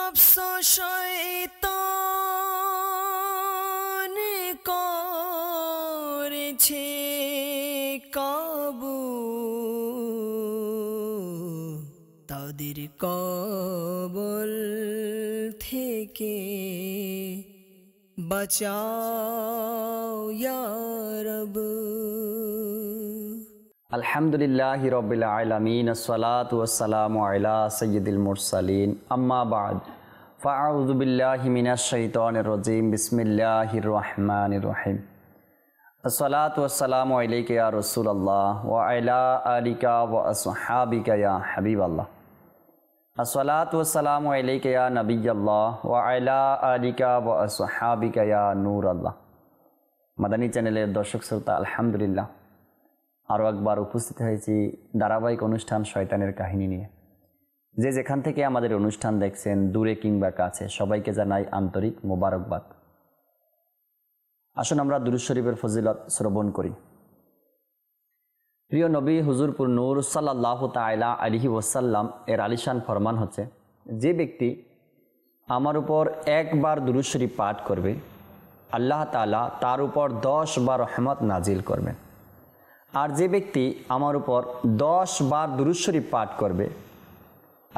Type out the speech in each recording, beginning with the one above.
নফস শয়তান করেছে কাবু, তাদের কবল থেকে বাঁচাও ইয়া রব। আলহামদুলিল্লাহি রাব্বিল আলামিন, আসসালাতু ওয়াসসালামু আলা সাইয়্যিদিল মুরসালিন, আম্মা বা'দ, ফাআউযু বিল্লাহি মিনাশ শাইতানির রাজীম, বিসমিল্লাহির রহমানির রহিম। আসসালাতু ওয়াসসালামু আলাইকা ইয়া রাসূলুল্লাহ ওয়া আলা আলিকা ওয়া আসহাবিকা ইয়া হাবিবাল্লাহ। আসসালাতু ওয়াসসালামু আলাইকা ইয়া নবিয়াল্লাহ ওয়া আলা আলিকা ওয়া আসহাবিকা ইয়া নূরাল্লাহ। মাদানী চ্যানেলের দর্শক শ্রোতা, আলহামদুলিল্লাহ আরও একবার উপস্থিত হয়েছি ধারাবাহিক অনুষ্ঠান শয়তানের কাহিনী নিয়ে। যে যেখান থেকে আমাদের অনুষ্ঠান দেখছেন, দূরে কিংবা কাছে, সবাইকে জানাই আন্তরিক মোবারকবাদ। আসুন আমরা দুরূদ শরীফের ফজিলত শ্রবণ করি। প্রিয় নবী হুজুরপুর নূর সাল্লাল্লাহু তাআলা আলাইহি ওয়াসাল্লাম এর আলিশান ফরমান হচ্ছে, যে ব্যক্তি আমার উপর একবার দুরূদ শরীফ পাঠ করবে, আল্লাহ তাআলা তার উপর 10 বার রহমত নাজিল করবেন। আর যে ব্যক্তি আমার উপর 10 বার দুরূদ শরীফ পাঠ করবে,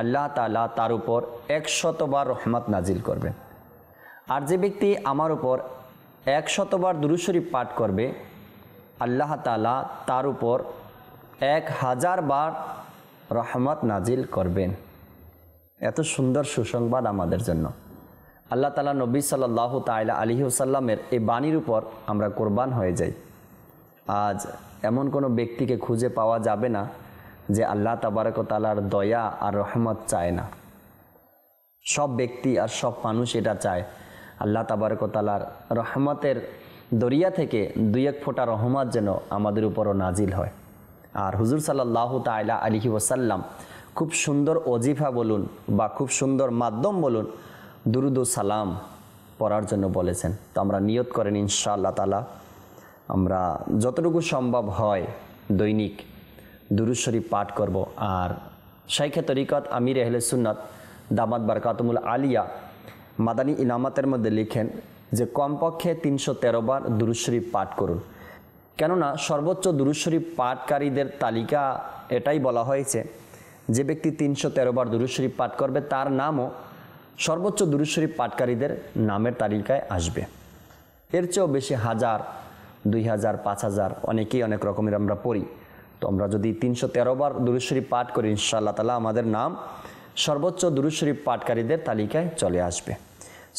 আল্লাহ তাআলা তার উপর 100 বার রহমত নাজিল করবেন। আর যে ব্যক্তি আমার উপর 100 বার দুরূদ শরীফ পাঠ করবে, আল্লাহ তাআলা তার উপর 1000 বার রহমত নাজিল করবেন। এত সুন্দর সুসংবাদ আমাদের জন্য। আল্লাহ তাআলা নবী সাল্লাল্লাহু তাআলা আলাইহি ওয়াসাল্লামের এই বাণীর উপর আমরা কোরবান হয়ে যাই। আজ এমন কোনো ব্যক্তিকে খুঁজে পাওয়া যাবে না যে আল্লাহ তাবারক ওয়া তাআলার দয়া আর রহমত চায় না। সব ব্যক্তি আর সব মানুষ এটা চায় আল্লাহ তাবারক ওয়া তাআলার রহমতের দরিয়া থেকে 2-1 ফোঁটা রহমত যেন আমাদের উপরও নাজিল হয়। আর হুজুর সাল্লাল্লাহু তাআলা আলাইহি ওয়াসাল্লাম খুব সুন্দর ওজিফা বলুন বা খুব সুন্দর মাধ্যম বলুন, দুরুদ ও সালাম পড়ার জন্য বলেছেন। তো আমরা নিয়ত করেন ইনশাআল্লাহ তাআলা আমরা যতটুকু সম্ভব হয় দৈনিক দুরূদ শরীফ পাঠ করব। আর শাইখে তরিকত আমির আহলে সুন্নাত দামাত বারকাতুমুল আলিয়া মাদানী ইনামাতের মধ্যে লিখেন যে কমপক্ষে 313 বার দুরূদ শরীফ পাঠ করুন। কেননা সর্বোচ্চ দুরূদ শরীফ পাঠকারীদের তালিকা এটাই বলা হয়েছে, যে ব্যক্তি 313 বার দুরূদ শরীফ পাঠ করবে তার নামও সর্বোচ্চ দুরূদ শরীফ পাঠকারীদের নামের তালিকায় আসবে। এর চেয়েও বেশি 1000, 2000, 5000 অনেকেই অনেক রকমের আমরা পড়ি। তো আমরা যদি 313 বার দুরূদ শরীফ পাঠ করি, ইনশাআল্লাহ তাআলা আমাদের নাম সর্বোচ্চ দুরূদ শরীফ পাঠকারীদের তালিকায় চলে আসবে।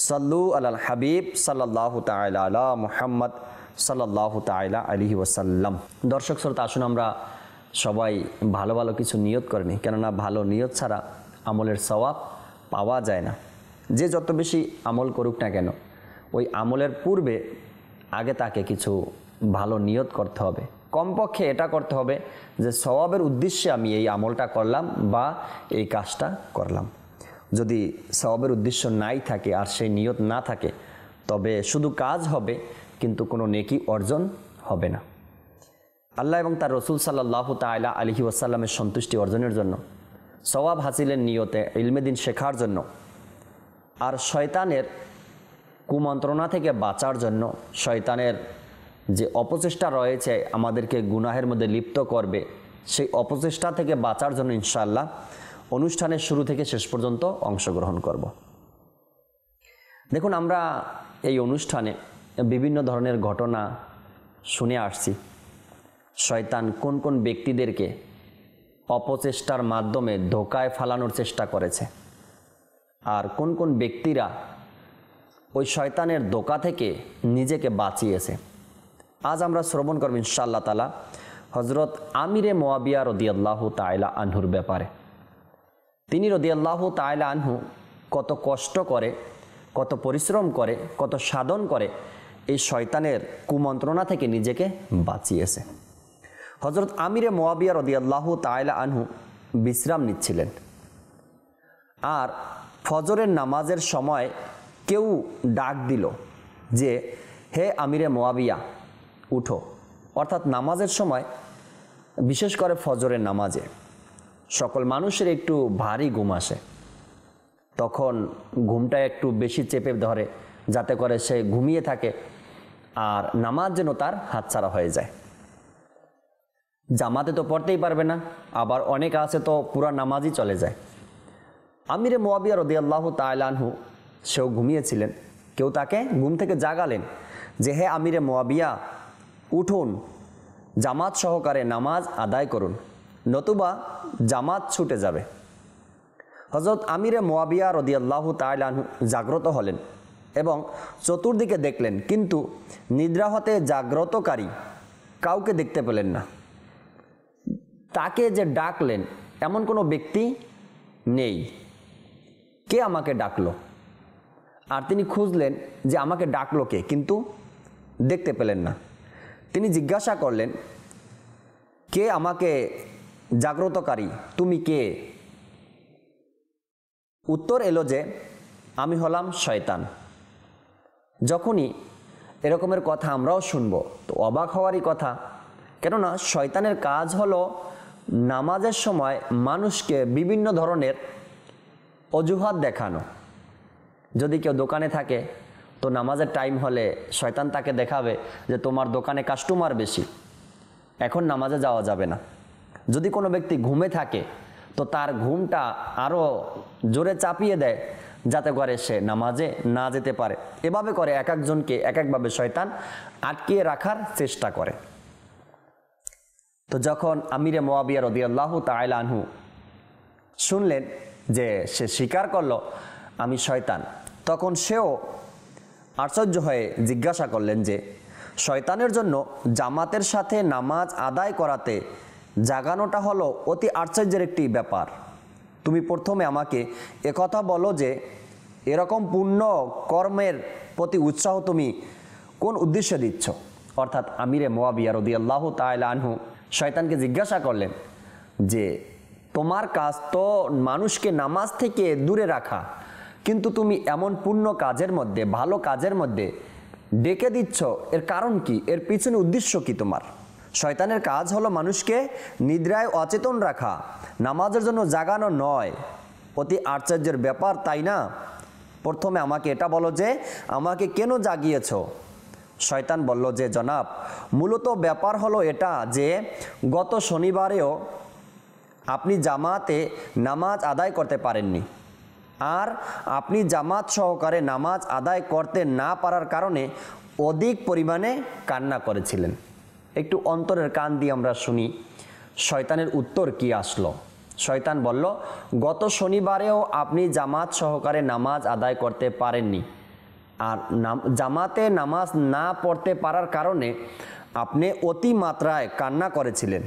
সাল্লু আলাল হাবিব সাল্লাল্লাহু তাআলা আলা মুহাম্মদ সাল্লাল্লাহু তাআলা আলাইহি ওয়াসাল্লাম। দর্শক শ্রোতা, আসুন আমরা সবাই ভালো ভালো কিছু নিয়ত করে নিই, কেননা ভালো নিয়ত ছাড়া আমলের সওয়াব পাওয়া যায় না। যে যত বেশি আমল করুক না কেন, ওই আমলের পূর্বে আগে তাকে কিছু ভালো নিয়ত করতে হবে। কমপক্ষে এটা করতে হবে যে সওয়াবের উদ্দেশ্যে আমি এই আমলটা করলাম বা এই কাজটা করলাম। যদি সওয়াবের উদ্দেশ্য নাই থাকে আর সেই নিয়ত না থাকে, তবে শুধু কাজ হবে কিন্তু কোনো নেকি অর্জন হবে না। আল্লাহ এবং তার রসুল সাল্লাল্লাহু তাআলা আলাইহি ওয়াসাল্লামের সন্তুষ্টি অর্জনের জন্য, সওয়াব হাসিলের নিয়তে ইলমে দ্বীন শেখার জন্য, আর শয়তানের কুমন্ত্রণা থেকে বাঁচার জন্য, শয়তানের যে অপচেষ্টা রয়েছে আমাদেরকে গুনাহের মধ্যে লিপ্ত করবে, সেই অপচেষ্টা থেকে বাঁচার জন্য ইনশাআল্লাহ অনুষ্ঠানের শুরু থেকে শেষ পর্যন্ত অংশগ্রহণ করব। দেখুন, আমরা এই অনুষ্ঠানে বিভিন্ন ধরনের ঘটনা শুনে আসছি। শয়তান কোন কোন ব্যক্তিদেরকে অপচেষ্টার মাধ্যমে ধোকায় ফালানোর চেষ্টা করেছে, আর কোন কোন ব্যক্তিরা ওই শয়তানের ধোকা থেকে নিজেকে বাঁচিয়েছে। আজ আমরা শ্রবণ করব ইনশাআল্লাহ তাআলা হযরত আমিরে মুয়াবিয়া রাদিয়াল্লাহু তাআলা আনহুর ব্যাপারে। তিনি রাদিয়াল্লাহু তাআলা আনহু কত কষ্ট করে, কত পরিশ্রম করে, কত সাধন করে এই শয়তানের কুমন্ত্রণা থেকে নিজেকে বাঁচিয়েছে। হযরত আমিরে মুয়াবিয়া রাদিয়াল্লাহু তাআলা আনহু বিশ্রাম নিচ্ছিলেন, আর ফজরের নামাজের সময় কেউ ডাক দিল যে, হে আমিরে মুয়াবিয়া, উঠো। অর্থাৎ নামাজের সময়, বিশেষ করে ফজরের নামাজে সকল মানুষের একটু ভারী ঘুম আসে। তখন ঘুমটা একটু বেশি চেপে ধরে, যাতে করে সে ঘুমিয়ে থাকে আর নামাজ যেন তার হাতছাড়া হয়ে যায়। জামাতে তো পড়তেই পারবে না, আবার অনেক আছে তো পুরা নামাজই চলে যায়। আমিরে মুয়াবিয়া রাদিয়াল্লাহু তাআলা আনহু সেও ঘুমিয়েছিলেন। কেউ তাকে ঘুম থেকে জাগালেন যে, হে আমিরে মুয়াবিয়া, উঠুন, জামাত সহকারে নামাজ আদায় করুন, নতুবা জামাত ছুটে যাবে। হযরত আমিরে মুয়াবিয়া রাদিয়াল্লাহু তাআলা আনহু জাগ্রত হলেন এবং চতুর্দিকে দেখলেন, কিন্তু নিদ্রা হতে জাগ্রতকারী কাউকে দেখতে পেলেন না। তাকে যে ডাকলেন এমন কোনো ব্যক্তি নেই। কে আমাকে ডাকলো? আর তিনি খুঁজলেন যে আমাকে ডাকলো কে, কিন্তু দেখতে পেলেন না। তিনি জিজ্ঞাসা করলেন, কে আমাকে জাগ্রতকারী, তুমি কে? উত্তর এলো যে, আমি হলাম শয়তান। যখনই এরকমের কথা আমরাও শুনবো তো অবাক হওয়ারই কথা, কেননা শয়তানের কাজ হলো নামাজের সময় মানুষকে বিভিন্ন ধরনের অজুহাত দেখানো। যদি কেউ দোকানে থাকে তো নামাজের টাইম হলে শয়তান তাকে দেখাবে যে তোমার দোকানে কাস্টমার বেশি, এখন নামাজে যাওয়া যাবে না। যদি কোনো ব্যক্তি ঘুমে থাকে তো তার ঘুমটা আরও জোরে চাপিয়ে দেয়, যাতে করে সে নামাজে না যেতে পারে। এভাবে করে এক একজনকে এক একভাবে শয়তান আটকিয়ে রাখার চেষ্টা করে। তো যখন আমিরে মুয়াবিয়া রাদিয়াল্লাহু তাআলা আনহু শুনলেন যে সে স্বীকার করলো আমি শয়তান, তখন সেও আশ্চর্য হয়ে জিজ্ঞাসা করলেন যে, শয়তানের জন্য জামাতের সাথে নামাজ আদায় করাতে জাগানোটা হলো অতি আশ্চর্যের একটি ব্যাপার। তুমি প্রথমে আমাকে একথা বলো যে এরকম পুণ্য কর্মের প্রতি উৎসাহ তুমি কোন উদ্দেশ্যে দিচ্ছ? অর্থাৎ আমিরে মুয়াবিয়া রাদিয়াল্লাহু তাআলা আনহু শয়তানকে জিজ্ঞাসা করলেন যে তোমার কাজ তো মানুষকে নামাজ থেকে দূরে রাখা, কিন্তু তুমি এমন পুণ্য কাজের মধ্যে, ভালো কাজের মধ্যে ডেকে দিচ্ছ, এর কারণ কি? এর পিছনে উদ্দেশ্য কি তোমার? শয়তানের কাজ হলো মানুষকে নিদ্রায় অচেতন রাখা, নামাজের জন্য জাগানো নয়। অতি আশ্চর্যের ব্যাপার, তাই না? প্রথমে আমাকে এটা বলো যে আমাকে কেন জাগিয়েছ? শয়তান বলল যে, জনাব, মূলত ব্যাপার হলো এটা যে গত শনিবারেও আপনি জামাতে নামাজ আদায় করতে পারেননি, আর আপনি জামাত সহকারে নামাজ আদায় করতে না পারার কারণে অধিক পরিমাণে কান্না করেছিলেন। একটু অন্তরের কান দিয়ে আমরা শুনি শয়তানের উত্তর কি আসলো। শয়তান বলল, গত শনিবারেও আপনি জামাত সহকারে নামাজ আদায় করতে পারেননি, আর জামাতে নামাজ না পড়তে পারার কারণে আপনি অতি মাত্রায় কান্না করেছিলেন।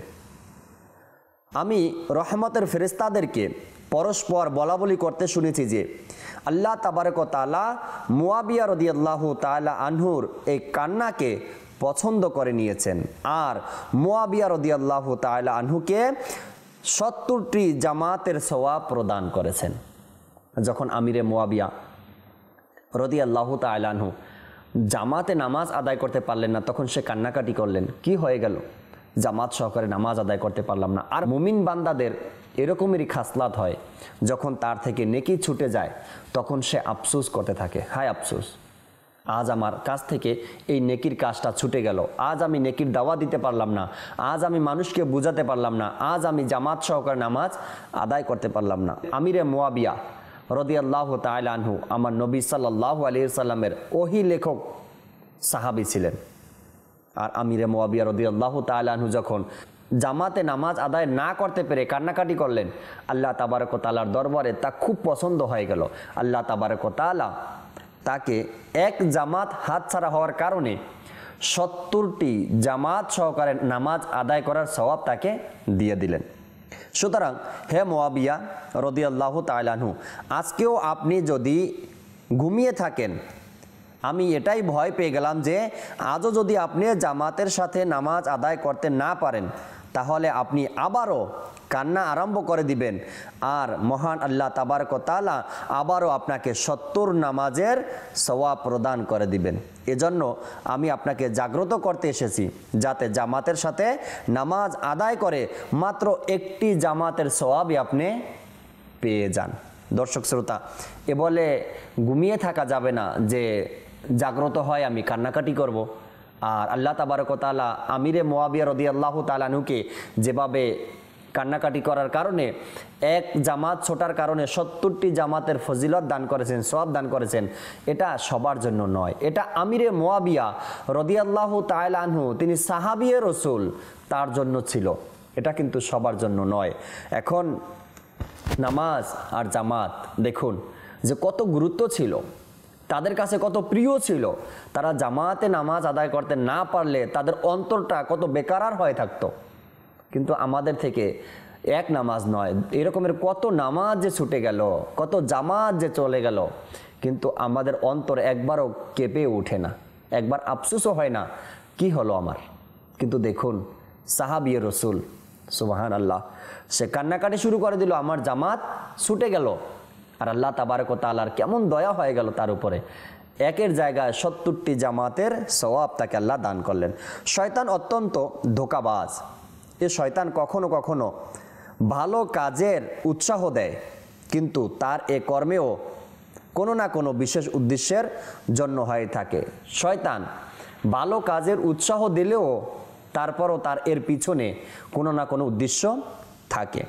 আমি রহমতের ফেরেশতাদেরকে পরস্পর বলাবলি করতে শুনেছি যে আল্লাহ তাবারক ওয়া তাআলা মুয়াবিয়া রাদিয়াল্লাহু তাআলা আনহুর এই কান্নাকে পছন্দ করে নিয়েছেন, আর মুয়াবিয়া রাদিয়াল্লাহু তাআলা আনহুকে 70টি জামাতের সওয়াব প্রদান করেছেন। যখন আমিরে মুয়াবিয়া রাদিয়াল্লাহু তাআলা আনহু জামাতে নামাজ আদায় করতে পারলেন না, তখন সে কান্নাকাটি করলেন, কি হয়ে গেল? জামাত সহকারে নামাজ আদায় করতে পারলাম না। আর মুমিন বান্দাদের এরকমেরই খাসলাত হয়, যখন তার থেকে নেকি ছুটে যায় তখন সে আফসোস করতে থাকে, হায় আফসোস, আজ আমার কাছ থেকে এই নেকির কাজটা ছুটে গেল, আজ আমি নেকির দাওয়া দিতে পারলাম না, আজ আমি মানুষকে বুঝাতে পারলাম না, আজ আমি জামাত সহকারে নামাজ আদায় করতে পারলাম না। আমিরে মুয়াবিয়া রাদিয়াল্লাহু তাআলা আনহু আমার নবী সাল্লাল্লাহু আলাইহি সাল্লামের ওহী লেখক সাহাবী ছিলেন। আর আমিরে মুয়াবিয়া রাদিয়াল্লাহু তাআলা আনহু যখন জামাতে নামাজ আদায় না করতে পেরে কান্নাকাটি করলেন, আল্লাহ তাবারক ওয়া তাআলার দরবারে তা খুব পছন্দ হয়ে গেল। আল্লাহ তাবারক ওয়া তাআলা তাকে এক জামাত হাতছাড়া হওয়ার কারণে 70টি জামাত সহকারে নামাজ আদায় করার সওয়াব তাকে দিয়ে দিলেন। সুতরাং হে মুয়াবিয়া রাদিয়াল্লাহু তাআলা আনহু, আজকেও আপনি যদি ঘুমিয়ে থাকেন, আমি এটাই ভয় পেয়ে গেলাম যে আজও যদি আপনি জামাতের সাথে নামাজ আদায় করতে না পারেন, তাহলে আপনি আবারও কান্না আরম্ভ করে দিবেন, আর মহান আল্লাহ তাবারক ওয়া তাআলা আবারও আপনাকে 70 নামাজের সওয়াব প্রদান করে দিবেন। এজন্য আমি আপনাকে জাগ্রত করতে এসেছি, যাতে জামাতের সাথে নামাজ আদায় করে মাত্র একটি জামাতের সওয়াবই আপনি পেয়ে যান। দর্শক শ্রোতা, এ বলে ঘুমিয়ে থাকা যাবে না যে জাগ্রত হয় আমি কান্নাকাটি করব। আর আল্লাহ তাবারক ওয়া তাআলা আমিরে মুয়াবিয়া রাদিয়াল্লাহু তাআলা আনহুকে যেভাবে কান্নাকাটি করার কারণে এক জামাত ছোটার কারণে 70টি জামাতের ফজিলত দান করেছেন, সওয়াব দান করেছেন, এটা সবার জন্য নয়। এটা আমিরে মুয়াবিয়া রাদিয়াল্লাহু তাআলা আনহু, তিনি সাহাবিয়ে রাসূল, তার জন্য ছিল, এটা কিন্তু সবার জন্য নয়। এখন নামাজ আর জামাত দেখুন যে কত গুরুত্ব ছিল, তাদের কাছে কত প্রিয় ছিল। তারা জামাতে নামাজ আদায় করতে না পারলে তাদের অন্তরটা কত বেকারার হয়ে থাকতো। কিন্তু আমাদের থেকে এক নামাজ নয়, এরকমের কত নামাজ যে ছুটে গেল, কত জামাত যে চলে গেল, কিন্তু আমাদের অন্তর একবারও কেঁপে ওঠে না, একবার আফসোসও হয় না কি হলো আমার। কিন্তু দেখুন সাহাবিয়ে রাসূল, সুবহানাল্লাহ, সে কান্নাকাটি শুরু করে দিল, আমার জামাত ছুটে গেল। আর আল্লাহ তাবারক ওয়া তাআলার কেমন দয়া হয়ে গেল তার উপরে, একের জায়গায় 70টি জামাতের সওয়াব তাকে আল্লাহ দান করলেন। শয়তান অত্যন্ত ধোঁকাবাজ। এ শয়তান কখনো কখনো ভালো কাজের উৎসাহ দেয়, কিন্তু তার এ কর্মেও কোনো না কোনো বিশেষ উদ্দেশ্যের জন্য হয়ে থাকে। শয়তান ভালো কাজের উৎসাহ দিলেও তারপরও তার এর পিছনে কোনো না কোনো উদ্দেশ্য থাকে।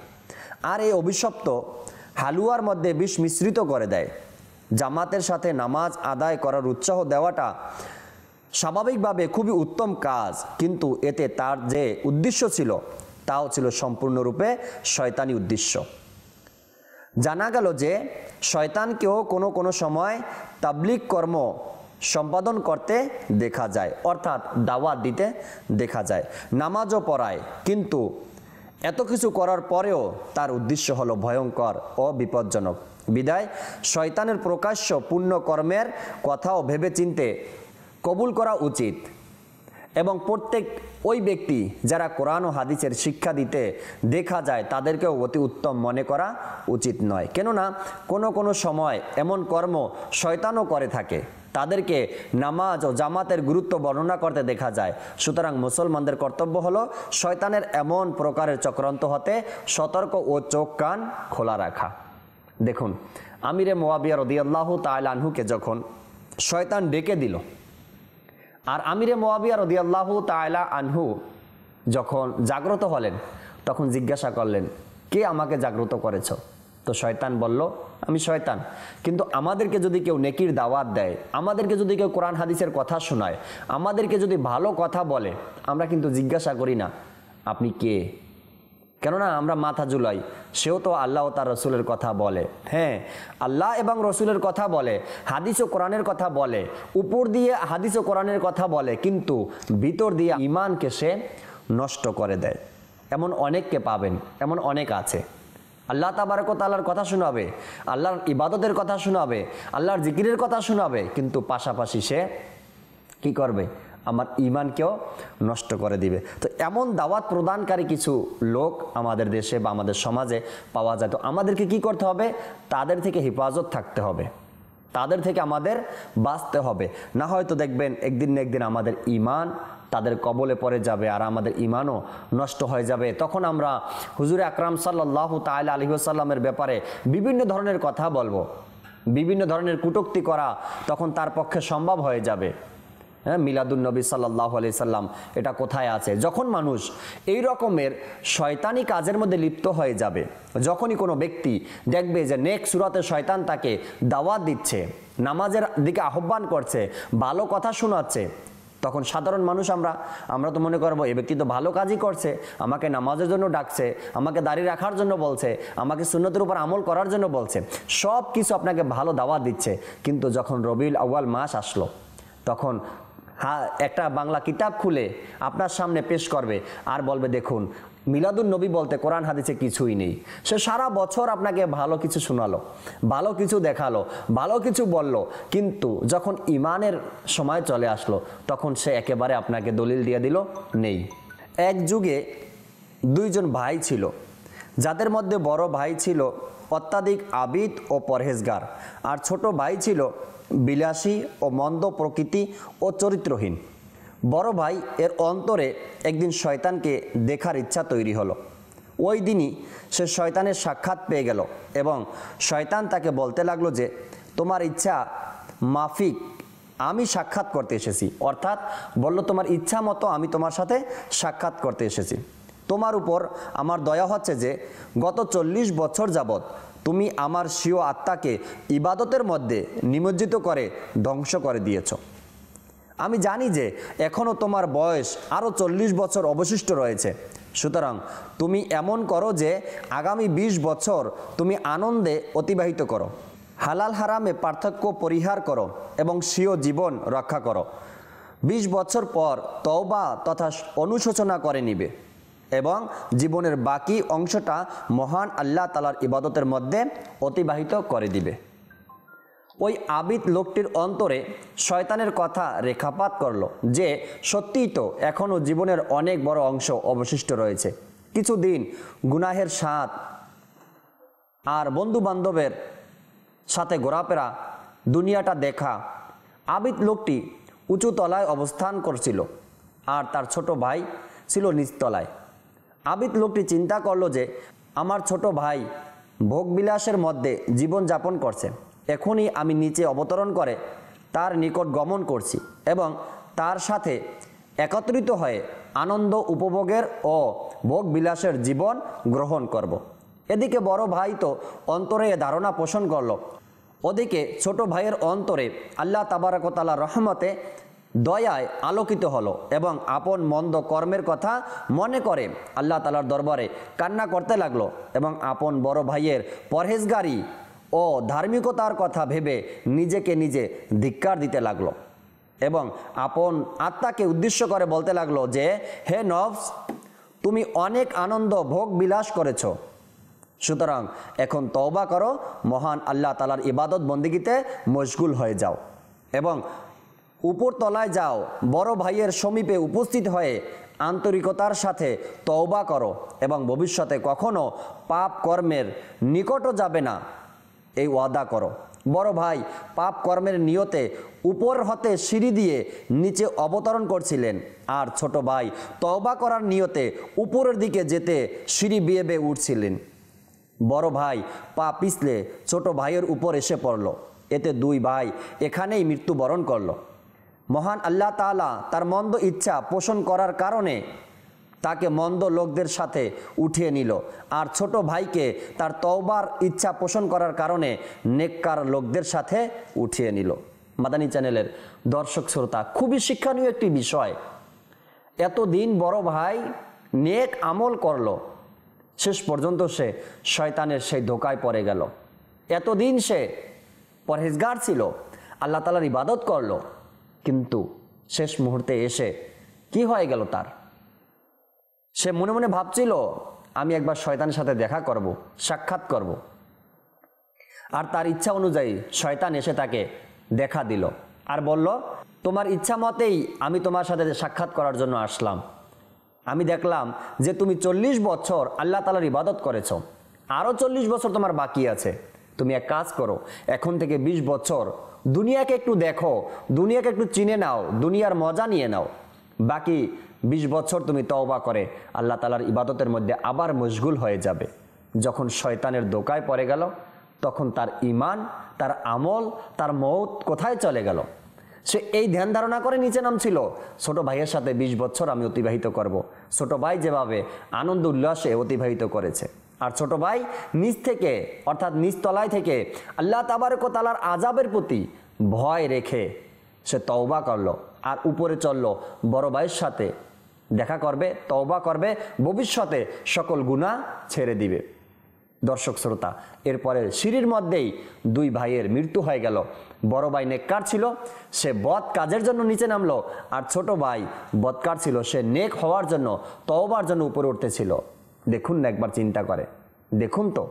আর এই অভিশপ্ত হালুয়ার মধ্যে বিষ মিশ্রিত করে দেয়। জামাতের সাথে নামাজ আদায় করার উৎসাহ দেওয়াটা স্বাভাবিকভাবে খুবই উত্তম কাজ, কিন্তু এতে তার যে উদ্দেশ্য ছিল তাও ছিল সম্পূর্ণরূপে শয়তানি উদ্দেশ্য। জানা গেল যে শয়তানকেও কোনো কোনো সময় তাবলীগ কর্ম সম্পাদন করতে দেখা যায়, অর্থাৎ দাওয়াত দিতে দেখা যায়, নামাজও পড়ায়, কিন্তু এত কিছু করার পরেও তার উদ্দেশ্য হলো ভয়ঙ্কর ও বিপজ্জনক। বিদায় শয়তানের প্রকাশ্য পুণ্য কর্মের কথাও ভেবেচিন্তে কবুল করা উচিত, এবং প্রত্যেক ওই ব্যক্তি যারা কোরআন ও হাদিসের শিক্ষা দিতে দেখা যায় তাদেরকেও অতি উত্তম মনে করা উচিত নয়। কেননা কোনো কোনো সময় এমন কর্ম শয়তানও করে থাকে, তাদেরকে নামাজ ও জামাতের গুরুত্ব বর্ণনা করতে দেখা যায়। সুতরাং মুসলমানদের কর্তব্য হলো শয়তানের এমন প্রকারের চক্রান্ত হতে সতর্ক ও চোখ কান খোলা রাখা। দেখুন আমিরে মুয়াবিয়া রাদিয়াল্লাহু তাআলা আনহুকে যখন শয়তান ডেকে দিল, আর আমিরে মুয়াবিয়া রাদিয়াল্লাহু তাআলা আনহু যখন জাগ্রত হলেন, তখন জিজ্ঞাসা করলেন, কে আমাকে জাগ্রত করেছ? তো শয়তান বলল, আমি শয়তান। কিন্তু আমাদেরকে যদি কেউ নেকির দাওয়াত দেয়, আমাদেরকে যদি কেউ কোরআন হাদিসের কথা শোনায়, আমাদেরকে যদি ভালো কথা বলে, আমরা কিন্তু জিজ্ঞাসা করি না আপনি কে, কেননা আমরা মাথা ঝুলাই। সেও তো আল্লাহ ও তার রসুলের কথা বলে, হ্যাঁ আল্লাহ এবং রসুলের কথা বলে, হাদিস ও কোরআনের কথা বলে, উপর দিয়ে হাদিস ও কোরআনের কথা বলে, কিন্তু ভিতর দিয়ে ঈমানকে সে নষ্ট করে দেয়। এমন অনেককে পাবেন, এমন অনেক আছে। আল্লাহ তাবারক ওয়া তাআলার কথা শোনাবে, আল্লাহর ইবাদতের কথা শোনাবে, আল্লাহর জিকিরের কথা শোনাবে, কিন্তু পাশাপাশি সে কি করবে? আমার ঈমানকেও নষ্ট করে দিবে। তো এমন দাওয়াত প্রদানকারী কিছু লোক আমাদের দেশে বা আমাদের সমাজে পাওয়া যায়। তো আমাদেরকে কি করতে হবে? তাদের থেকে হেফাজত থাকতে হবে, তাদের থেকে আমাদের বাঁচতে হবে। না হয়তো দেখবেন একদিন না একদিন আমাদের ঈমান তাদের কবলে পড়ে যাবে, আর আমাদের ঈমানও নষ্ট হয়ে যাবে। তখন আমরা হুজুরে আকরাম সাল্লাল্লাহু তাআলা আলাইহি ওয়াসাল্লামের ব্যাপারে বিভিন্ন ধরনের কথা বলবো, বিভিন্ন ধরনের কটূক্তি করা তখন তার পক্ষে সম্ভব হয়ে যাবে। হ্যাঁ, মিলাদুন নবী সাল্লাল্লাহু আলাইহি সাল্লাম এটা কোথায় আছে? যখন মানুষ এই রকমের শয়তানি কাজের মধ্যে লিপ্ত হয়ে যাবে, যখনই কোনো ব্যক্তি দেখবে যে নেক সুরাতে শয়তান তাকে দাওয়াত দিচ্ছে, নামাজের দিকে আহ্বান করছে, ভালো কথা শোনাচ্ছে, তখন সাধারণ মানুষ আমরা তো মনে করবো এই ব্যক্তি তো ভালো কাজই করছে, আমাকে নামাজের জন্য ডাকছে, আমাকে দাঁড়িয়ে রাখার জন্য বলছে, আমাকে সুন্নতের উপর আমল করার জন্য বলছে, সব কিছু আপনাকে ভালো দাওয়াত দিচ্ছে। কিন্তু যখন রবিউল আউয়াল মাস আসলো, তখন একটা বাংলা কিতাব খুলে আপনার সামনে পেশ করবে আর বলবে, দেখুন মিলাদুন নবী বলতে কোরআন হাদিসে কিছুই নেই। সে সারা বছর আপনাকে ভালো কিছু শোনালো, ভালো কিছু দেখালো, ভালো কিছু বলল, কিন্তু যখন ঈমানের সময় চলে আসলো তখন সে একেবারে আপনাকে দলিল দিয়ে দিল নেই। এক যুগে দুইজন ভাই ছিল, যাদের মধ্যে বড় ভাই ছিল অত্যাধিক আবিদ ও পরহেজগার, আর ছোট ভাই ছিল বিলাসী ও মন্দ প্রকৃতি ও চরিত্রহীন। বড় ভাই এর অন্তরে একদিন শয়তানকে দেখার ইচ্ছা তৈরি হলো। ওই দিনই সে শয়তানের সাক্ষাৎ পেয়ে গেল এবং শয়তান তাকে বলতে লাগলো যে তোমার ইচ্ছা মাফিক আমি সাক্ষাৎ করতে এসেছি, অর্থাৎ বলল তোমার ইচ্ছা মতো আমি তোমার সাথে সাক্ষাৎ করতে এসেছি। তোমার উপর আমার দয়া হচ্ছে যে গত 40 বছর যাবৎ তুমি আমার স্বীয় আত্মাকে ইবাদতের মধ্যে নিমজ্জিত করে ধ্বংস করে দিয়েছ। আমি জানি যে এখনও তোমার বয়স আরও 40 বছর অবশিষ্ট রয়েছে, সুতরাং তুমি এমন করো যে আগামী 20 বছর তুমি আনন্দে অতিবাহিত করো, হালাল হারামে পার্থক্য পরিহার করো এবং স্বীয় জীবন রক্ষা করো। 20 বছর পর তওবা তথা অনুশোচনা করে নিবে এবং জীবনের বাকি অংশটা মহান আল্লাহ তাআলার ইবাদতের মধ্যে অতিবাহিত করে দিবে। ওই আবিদ লোকটির অন্তরে শয়তানের কথা রেখাপাত করলো যে সত্যিই তো এখনও জীবনের অনেক বড় অংশ অবশিষ্ট রয়েছে, কিছুদিন গুনাহের স্বাদ আর বন্ধু বান্ধবের সাথে ঘোরাফেরা, দুনিয়াটা দেখা। আবিদ লোকটি উঁচু তলায় অবস্থান করছিল আর তার ছোট ভাই ছিল নিচতলায়। আবিদ লোকটি চিন্তা করলো যে আমার ছোট ভাই ভোগবিলাসের মধ্যে জীবন যাপন করছে, এখনই আমি নিচে অবতরণ করে তার নিকট গমন করছি এবং তার সাথে একত্রিত হয়ে আনন্দ উপভোগের ও ভোগবিলাসের জীবন গ্রহণ করব। এদিকে বড় ভাই তো অন্তরে এ ধারণা পোষণ করলো, ওদিকে ছোট ভাইয়ের অন্তরে আল্লাহ তাবারক ওয়া তাআলার রহমতে দয়ায় আলোকিত হলো এবং আপন মন্দ কর্মের কথা মনে করে আল্লাহ তাআলার দরবারে কান্না করতে লাগলো এবং আপন বড় ভাইয়ের পরহেজগারি ও ধার্মিকতার কথা ভেবে নিজেকে নিজে ধিক্কার দিতে লাগলো এবং আপন আত্মাকে উদ্দেশ্য করে বলতে লাগলো যে হে নফস, তুমি অনেক আনন্দ ভোগ বিলাস করেছো, সুতরাং এখন তওবা করো, মহান আল্লাহ তাআলার ইবাদত বন্দেগীতে মশগুল হয়ে যাও এবং উপর তলায় যাও, বড় ভাইয়ের সমীপে উপস্থিত হয়ে আন্তরিকতার সাথে তওবা করো এবং ভবিষ্যতে কখনো পাপ কর্মের নিকটও যাবে না, এই ওয়াদা করো। বড় ভাই পাপ কর্মের নিয়তে উপর হতে সিঁড়ি দিয়ে নিচে অবতরণ করছিলেন আর ছোট ভাই তওবা করার নিয়তে উপরের দিকে যেতে সিঁড়ি বেয়ে বেয়ে উঠছিলেন। বড় ভাই পা পিছলে ছোট ভাইয়ের উপর এসে পড়ল, এতে দুই ভাই এখানেই মৃত্যুবরণ করল। মহান আল্লাহ তাআলা তার মন্দ ইচ্ছা পোষণ করার কারণে তাকে মন্দ লোকদের সাথে উঠিয়ে নিল আর ছোট ভাইকে তার তওবার ইচ্ছা পোষণ করার কারণে নেককার লোকদের সাথে উঠিয়ে নিল। মাদানী চ্যানেলের দর্শক শ্রোতা, খুবই শিক্ষণীয় একটি বিষয়। এতদিন বড় ভাই নেক আমল করলো, শেষ পর্যন্ত সে শয়তানের সেই ধোকায় পড়ে গেল। এতদিন সে পরহেজগার ছিল, আল্লাহ তাআলার ইবাদত করলো, কিন্তু শেষ মুহূর্তে এসে কি হয়ে গেল তার? সে মনে মনে ভাবছিল আমি একবার শয়তানের সাথে দেখা করব, সাক্ষাৎ করব। আর তার ইচ্ছা অনুযায়ী শয়তান এসে তাকে দেখা দিল আর বলল, তোমার ইচ্ছা মতেই আমি তোমার সাথে সাক্ষাৎ করার জন্য আসলাম। আমি দেখলাম যে তুমি 40 বছর আল্লাহ তাআলার ইবাদত করেছো, আরও 40 বছর তোমার বাকি আছে। তুমি এক কাজ করো, এখন থেকে 20 বছর দুনিয়াকে একটু দেখো, দুনিয়াকে একটু চিনে নাও, দুনিয়ার মজা নিয়ে নাও। বাকি 20 বছর তুমি তওবা করে আল্লাহ তাআলার ইবাদতের মধ্যে আবার মশগুল হয়ে যাবে। যখন শয়তানের ধোকায় পড়ে গেল, তখন তার ঈমান, তার আমল, তার মওত কোথায় চলে গেল? সে এই ধ্যান ধারণা করে নিচে নামছিল, ছোট ভাইয়ের সাথে 20 বছর আমি অতিবাহিত করব। ছোট ভাই যেভাবে আনন্দ উল্লাসে অতিবাহিত করেছে, আর ছোট ভাই নিচ থেকে অর্থাৎ নিচতলায় থেকে আল্লাহ তাবারক ওয়া তাআলার আযাবের প্রতি ভয় রেখে সে তওবা করলো আর উপরে চললো, বড় ভাইয়ের সাথে দেখা করবে, তওবা করবে, ভবিষ্যতে সকল গুনাহ ছেড়ে দিবে। দর্শক শ্রোতা, এরপরে সিঁড়ির মধ্যেই দুই ভাইয়ের মৃত্যু হয়ে গেল। বড় ভাই নেককার ছিল, সে বদ কাজের জন্য নিচে নামলো, আর ছোট ভাই বদকার ছিল, সে নেক হওয়ার জন্য, তওবার জন্য উপরে উঠতেছিল। দেখুন না, একবার চিন্তা করে দেখুন তো,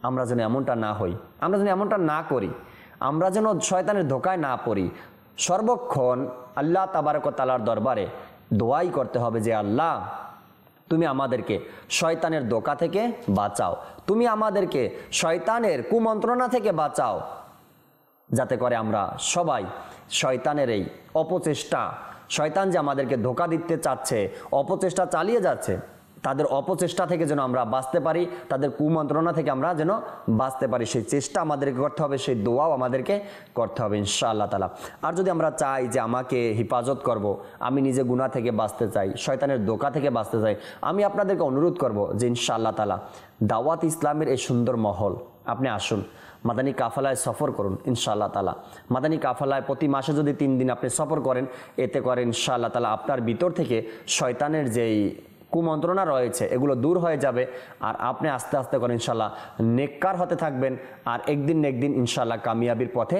আমরা যেন এমনটা না হই, আমরা যেন এমনটা না করি, আমরা যেন শয়তানের ধোকায় না পড়ি। সর্বক্ষণ আল্লাহ তাবারক ওয়া তাআলার দরবারে দোয়াই করতে হবে যে আল্লাহ, তুমি আমাদেরকে শয়তানের ধোকা থেকে বাঁচাও, তুমি আমাদেরকে শয়তানের কুমন্ত্রণা থেকে বাঁচাও, যাতে করে আমরা সবাই শয়তানের এই অপচেষ্টা, শয়তান যে আমাদেরকে ধোকা দিতে চাচ্ছে, অপচেষ্টা চালিয়ে যাচ্ছে, তাদের অপচেষ্টা থেকে যেন আমরা বাঁচতে পারি, তাদের কুমন্ত্রণা থেকে আমরা যেন বাঁচতে পারি, সেই চেষ্টা আমাদেরকে করতে হবে, সেই দোয়াও আমাদেরকে করতে হবে ইনশাআল্লাহ তাআলা। আর যদি আমরা চাই যে আমাকে হেফাজত করব, আমি নিজে গুনাহ থেকে বাঁচতে চাই, শয়তানের ধোঁকা থেকে বাঁচতে চাই, আমি আপনাদেরকে অনুরোধ করব যে ইনশাআল্লাহ তাআলা দাওয়াত ইসলামের এই সুন্দর মহল আপনি আসুন, মাদানী কাফেলায় সফর করুন ইনশাআল্লাহ তাআলা। মাদানী কাফেলায় প্রতি মাসে যদি 3 দিন আপনি সফর করেন, এতে করে ইনশাআল্লাহ তাআলা আপনার ভিতর থেকে শয়তানের যেই কুমন্ত্রণা রয়েছে এগুলো দূর হয়ে যাবে, আর আপনি আস্তে আস্তে করে ইনশাআল্লাহ নেককার হতে থাকবেন, আর একদিন না একদিন ইনশাআল্লাহ কামিয়াবির পথে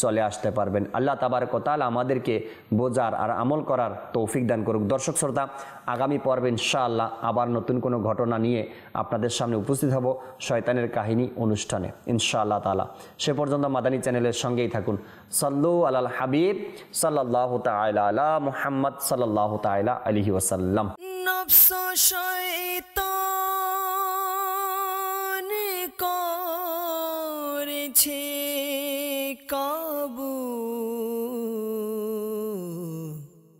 চলে আসতে পারবেন। আল্লাহ তাবারক ওয়া তাআলা আমাদেরকে বোঝার আর আমল করার তৌফিক দান করুক। দর্শক শ্রোতা, আগামী পর্বে ইনশাআল্লাহ আবার নতুন কোনো ঘটনা নিয়ে আপনাদের সামনে উপস্থিত হব শয়তানের কাহিনী অনুষ্ঠানে ইনশাআল্লাহ তাআলা। সে পর্যন্ত মাদানী চ্যানেলের সঙ্গেই থাকুন। সাল্লু আলাল হাবিব সাল্লাল্লাহু তাআলা আলা মুহাম্মদ সাল্লাল্লাহু তাআলা আলাইহি ওয়াসাল্লাম। নফস শয়তান করেছে কাবু,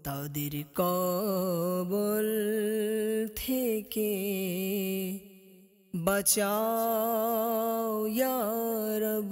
তাদের কবল থেকে বাঁচাও ইয়া রব।